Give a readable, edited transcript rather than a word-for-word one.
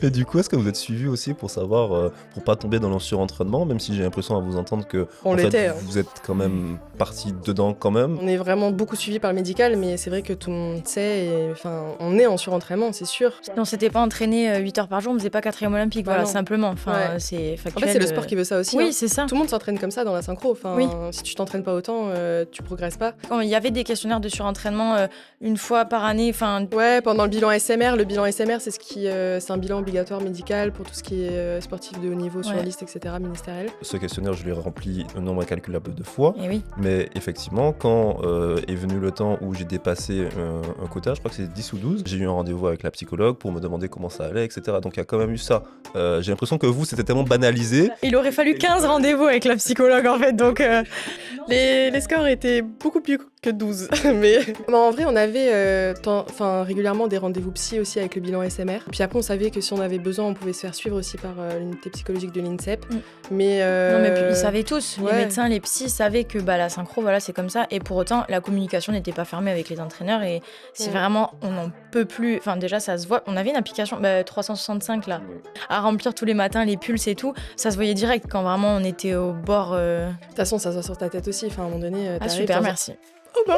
Et du coup, est-ce que vous êtes suivi aussi pour savoir, pour pas tomber dans le surentraînement, même si j'ai l'impression à vous entendre que, On en fait, l'était, hein. vous êtes quand même parti dedans quand même. On est vraiment beaucoup suivi par le médical, mais c'est vrai que tout le monde sait, et enfin, on est en surentraînement, c'est sûr. Si on s'était pas entraîné 8 heures par jour, on faisait pas 4e olympique, Bah voilà, non. simplement. Enfin, Ouais. c'est En factuel. fait, c'est le sport qui veut ça aussi. Oui, hein. c'est ça. Tout le monde s'entraîne comme ça dans la synchro. Enfin, Oui. si tu t'entraînes pas autant, tu progresses pas. Quand il y avait des questionnaires de surentraînement une fois par année, enfin, Ouais, pendant le bilan SMR, c'est un bilan obligatoire médical pour tout ce qui est sportif de haut niveau sur Ouais. liste, etc., ministériel. Ce questionnaire, je l'ai rempli un nombre incalculable de fois. et oui. Mais effectivement, quand est venu le temps où j'ai dépassé un quota, je crois que c'est 10 ou 12, j'ai eu un rendez-vous avec la psychologue pour me demander comment ça allait, etc. Donc il y a quand même eu ça. J'ai l'impression que vous, c'était tellement banalisé. Il aurait fallu 15 rendez-vous avec la psychologue en fait, donc Les scores étaient beaucoup plus que 12. Mais non, en vrai, on avait régulièrement des rendez-vous psy aussi avec le bilan SMR. Puis après, on savait que si on avait besoin, on pouvait se faire suivre aussi par l'unité psychologique de l'INSEP. Mm. Mais, non mais puis, ils savaient tous, les ouais. médecins, les psys savaient que bah, la synchro, voilà, c'est comme ça. Et pour autant, la communication n'était pas fermée avec les entraîneurs. Et si Ouais. vraiment on n'en peut plus, enfin déjà ça se voit. On avait une application 365 là, à remplir tous les matins les pulses et tout. Ça se voyait direct quand vraiment on était au bord. De toute façon, ça sort sur ta tête aussi. Enfin, à un moment donné, Ah t'arrives, super, t'en- merci. Oh bah